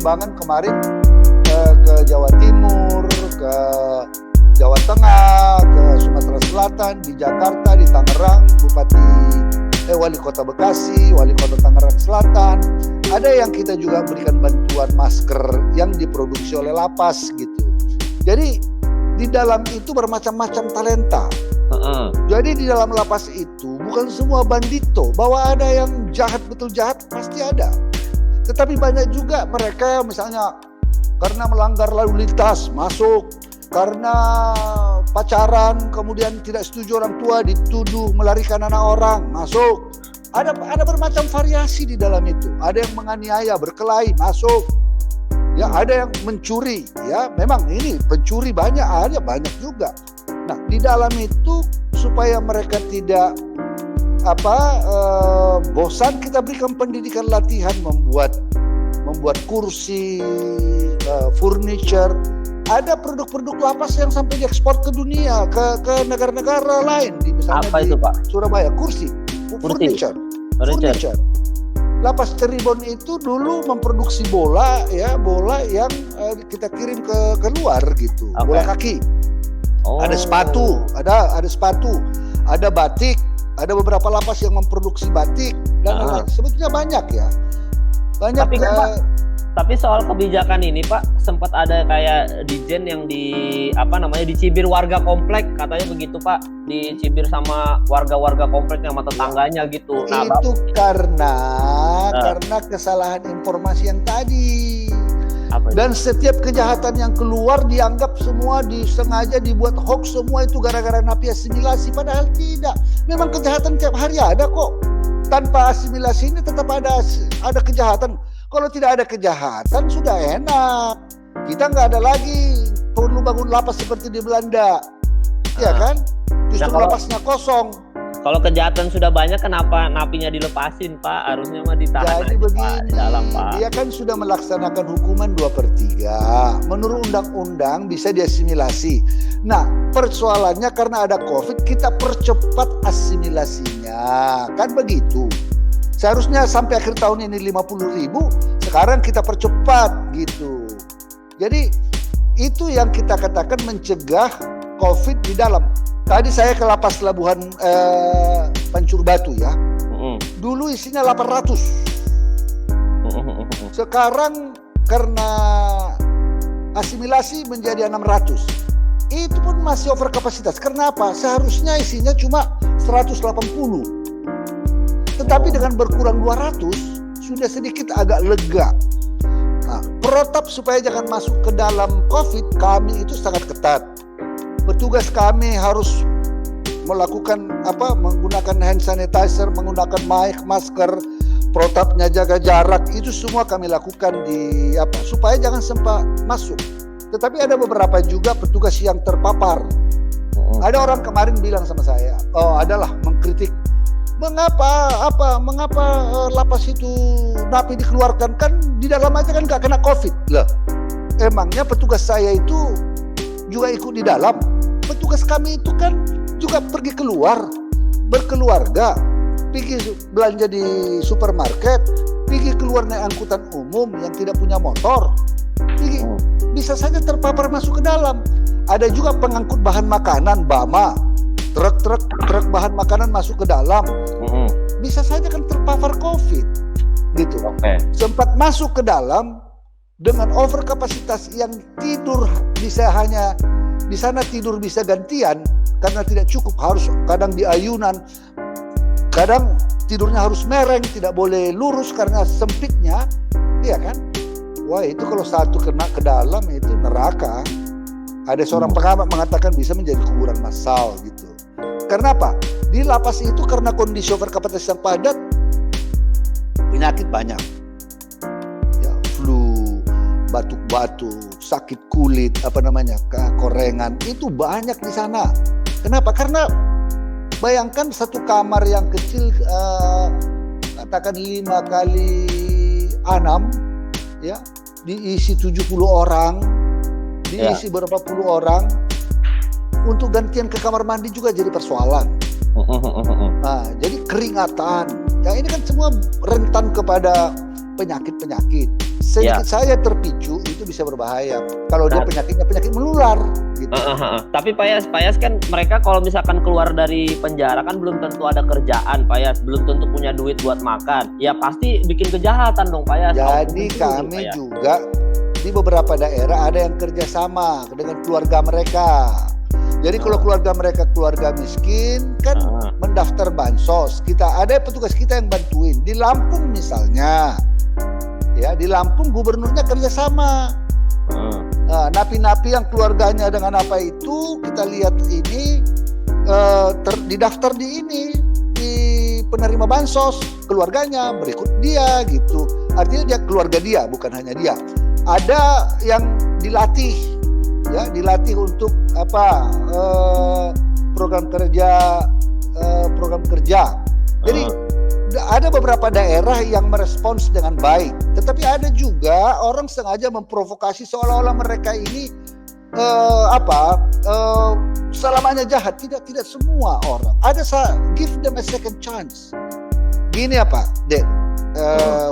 penerbangan kemarin ke Jawa Timur, ke Jawa Tengah, ke Sumatera Selatan, di Jakarta, di Tangerang, Wali Kota Bekasi, Wali Kota Tangerang Selatan. Ada yang kita juga berikan bantuan masker yang diproduksi oleh lapas gitu. Jadi di dalam itu bermacam-macam talenta. Jadi di dalam lapas itu bukan semua bandito, bahwa ada yang jahat, betul jahat, pasti ada. Tetapi banyak juga mereka misalnya karena melanggar lalu lintas masuk, karena pacaran kemudian tidak setuju orang tua dituduh melarikan anak orang masuk. Ada bermacam variasi di dalam itu. Ada yang menganiaya, berkelahi masuk. Ya, ada yang mencuri. Ya, memang ini pencuri banyak juga. Nah, di dalam itu supaya mereka tidak bosan, kita berikan pendidikan latihan membuat kursi, furniture. Ada produk-produk lapas yang sampai diekspor ke dunia, ke negara-negara lain. Misalnya apa itu, Pak? Surabaya, furniture. Lapas Cirebon itu dulu memproduksi bola yang kita kirim ke luar gitu. Okay. Bola kaki. Ada sepatu, ada batik, ada beberapa lapas yang memproduksi batik dan lain-lain. Sebetulnya banyak ya. Banyak. Tapi kan, Pak, tapi soal kebijakan ini, Pak, sempat ada kayak Dijen yang dicibir warga komplek, katanya begitu, Pak, dicibir sama warga-warga komplek sama tetangganya gitu. Nah, itu karena kesalahan informasi yang tadi. Dan setiap kejahatan yang keluar dianggap semua disengaja dibuat hoax, semua itu gara-gara napi asimilasi, padahal tidak. Memang kejahatan tiap hari ada kok. Tanpa asimilasi ini tetap ada kejahatan. Kalau tidak ada kejahatan sudah enak. Kita nggak ada lagi perlu bangun lapas seperti di Belanda, ya kan? Justru lapasnya kosong. Kalau kejahatan sudah banyak, kenapa napinya dilepasin, Pak? Harusnya mah ditahan. Jadi aja, begini, Pak, di dalam, Pak. Dia kan sudah melaksanakan hukuman 2/3. Menurut undang-undang bisa diasimilasi. Nah, persoalannya karena ada COVID, kita percepat asimilasinya. Kan begitu. Seharusnya sampai akhir tahun ini 50.000, sekarang kita percepat gitu. Jadi itu yang kita katakan mencegah COVID di dalam. Tadi saya ke lapas Labuhan Pancur Batu ya. Dulu isinya 800. Sekarang karena asimilasi menjadi 600. Itu pun masih over kapasitas. Kenapa? Seharusnya isinya cuma 180. Tetapi dengan berkurang 200 sudah sedikit agak lega. Nah, protap supaya jangan masuk ke dalam COVID kami itu sangat ketat. Petugas kami harus melakukan menggunakan hand sanitizer, menggunakan masker, protapnya jaga jarak, itu semua kami lakukan supaya jangan sempat masuk. Tetapi ada beberapa juga petugas yang terpapar. Ada orang kemarin bilang sama saya, adalah mengkritik, mengapa lapas itu napi dikeluarkan, kan di dalam aja kan nggak kena COVID lah. Emangnya petugas saya itu juga ikut di dalam? Petugas kami itu kan juga pergi keluar, berkeluarga, pergi belanja di supermarket, pergi keluar naik angkutan umum yang tidak punya motor, bisa saja terpapar masuk ke dalam. Ada juga pengangkut bahan makanan, BAMA, truk bahan makanan masuk ke dalam, bisa saja kan terpapar COVID, gitu. Sempat masuk ke dalam dengan over kapasitas yang tidur bisa hanya di sana tidur bisa gantian karena tidak cukup, harus kadang di ayunan, kadang tidurnya harus mereng, tidak boleh lurus karena sempitnya, iya kan? Wah, itu kalau satu kena ke dalam itu neraka. Ada seorang pengamat mengatakan bisa menjadi kuburan massal gitu. Karena apa? Di lapas itu karena kondisi over kapasitas yang padat, penyakit banyak. Ya, flu, batuk-batuk, sakit kulit, korengan, itu banyak di sana. Kenapa? Karena bayangkan satu kamar yang kecil, katakan 5x6, ya, diisi 70 orang, diisi berapa puluh orang, untuk gantian ke kamar mandi juga jadi persoalan. Nah, jadi keringatan. Ya ini kan semua rentan kepada penyakit-penyakit. sedikit saja terpicu itu bisa berbahaya. Kalau dia penyakitnya penyakit menular gitu. Tapi Pak Yas kan mereka kalau misalkan keluar dari penjara kan belum tentu ada kerjaan Pak Yas, belum tentu punya duit buat makan. Ya pasti bikin kejahatan dong Pak Yas. Jadi kami juga di beberapa daerah ada yang kerjasama dengan keluarga mereka. Jadi kalau keluarga mereka keluarga miskin kan mendaftar bansos. Kita ada petugas kita yang bantuin. Di Lampung misalnya, ya di Lampung gubernurnya kerjasama. Napi-napi yang keluarganya dengan apa itu kita lihat ini didaftar di penerima bansos, keluarganya berikut dia gitu. Artinya dia keluarga dia, bukan hanya dia. Ada yang dilatih, ya dilatih untuk program kerja. Jadi ada beberapa daerah yang merespons dengan baik, tetapi ada juga orang sengaja memprovokasi seolah-olah mereka ini selamanya jahat. Tidak semua orang. Give them a second chance. Gini Dek,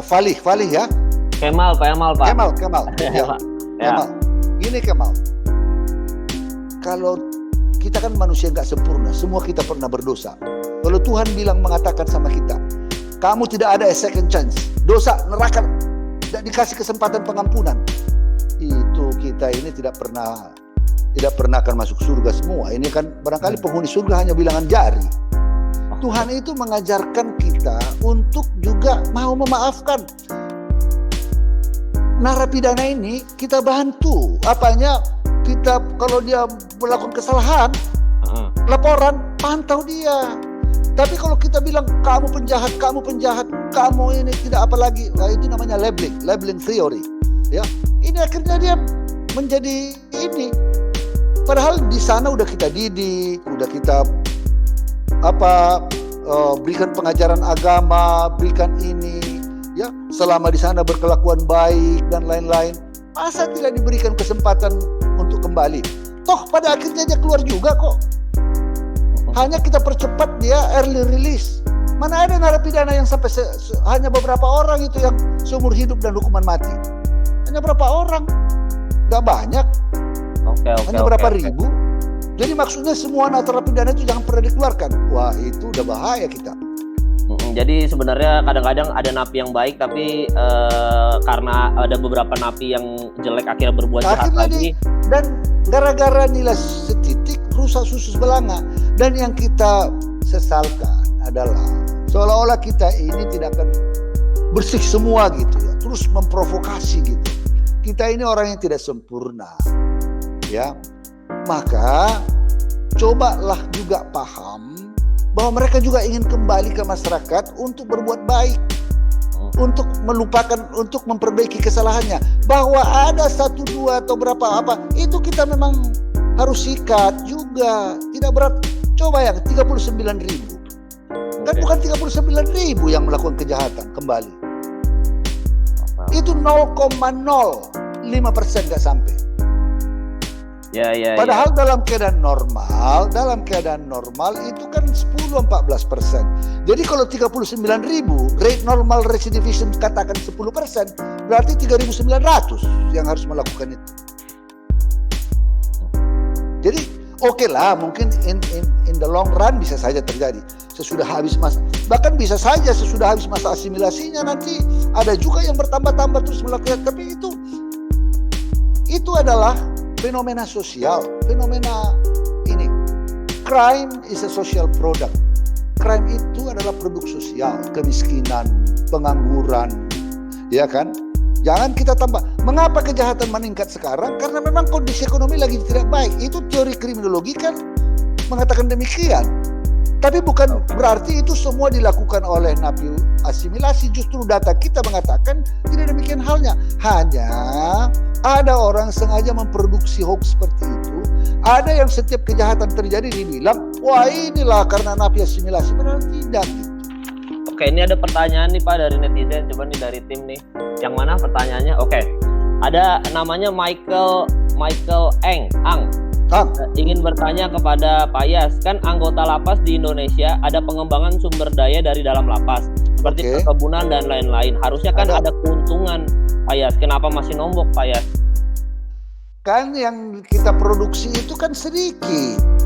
Falih ya. Kemal Pak. Kemal. Ya. Kemal. Gini Kemal. Kalau kita kan manusia nggak sempurna, semua kita pernah berdosa. Kalau Tuhan mengatakan sama kita, kamu tidak ada a second chance, dosa, neraka, tidak dikasih kesempatan pengampunan, itu kita ini tidak pernah akan masuk surga semua. Ini kan barangkali penghuni surga hanya bilangan jari. Tuhan itu mengajarkan kita untuk juga mau memaafkan. Narapidana ini kita bantu, kita kalau dia melakukan kesalahan, laporan, pantau dia. Tapi kalau kita bilang kamu penjahat, kamu ini tidak apa lagi, itu namanya labeling theory. Ya, ini akhirnya dia menjadi ini. Padahal di sana udah kita didik, udah kita berikan pengajaran agama, berikan ini, ya selama di sana berkelakuan baik dan lain-lain. Masa tidak diberikan kesempatan untuk kembali? Toh pada akhirnya dia keluar juga kok. Hanya kita percepat dia early release. Mana ada narapidana yang sampai hanya beberapa orang itu yang seumur hidup dan hukuman mati. Hanya berapa orang? Gak banyak. Hanya berapa ribu. Jadi maksudnya semua narapidana itu jangan pernah dikeluarkan. Wah itu udah bahaya kita. Jadi sebenarnya kadang-kadang ada napi yang baik, tapi karena ada beberapa napi yang jelek akhirnya berbuat jahat lagi. Dan gara-gara nilai setitik rusak susu sebelanga. Dan yang kita sesalkan adalah seolah-olah kita ini tidak akan bersih semua gitu ya, terus memprovokasi gitu. Kita ini orang yang tidak sempurna, ya. Maka cobalah juga paham bahwa mereka juga ingin kembali ke masyarakat untuk berbuat baik, untuk melupakan, untuk memperbaiki kesalahannya. Bahwa ada 1, 2 atau berapa itu kita memang harus sikat juga, tidak berat. Coba yang 39.000, kan bukan 39.000 yang melakukan kejahatan kembali. Itu 0,05% nggak sampai. Padahal dalam keadaan normal itu kan 10-14%. Jadi kalau 39.000 rate normal recidivism katakan 10%, berarti 3.900 yang harus melakukan itu. Jadi oke lah, mungkin in the long run bisa saja terjadi. Sesudah habis bahkan bisa saja sesudah habis masa asimilasinya nanti ada juga yang bertambah-tambah terus melakukan. Tapi itu adalah fenomena sosial, fenomena ini. Crime is a social product. Crime itu adalah produk sosial, kemiskinan, pengangguran, ya kan? Jangan kita tambah. Mengapa kejahatan meningkat sekarang? Karena memang kondisi ekonomi lagi tidak baik. Itu teori kriminologi kan mengatakan demikian. Tapi bukan berarti itu semua dilakukan oleh napi asimilasi. Justru data kita mengatakan tidak demikian halnya. Hanya ada orang sengaja memproduksi hoax seperti itu. Ada yang setiap kejahatan terjadi dibilang, wah inilah karena napi asimilasi. Padahal tidak gitu. Oke, ini ada pertanyaan nih Pak dari netizen, coba nih dari tim nih. Yang mana pertanyaannya? Oke. Ada namanya Michael Ang. Kang. Ingin bertanya kepada Pak Yas, kan anggota lapas di Indonesia ada pengembangan sumber daya dari dalam lapas, seperti Oke. perkebunan dan lain-lain. Harusnya kan ada keuntungan, Pak Yas. Kenapa masih nombok, Pak Yas? Kan yang kita produksi itu kan sedikit.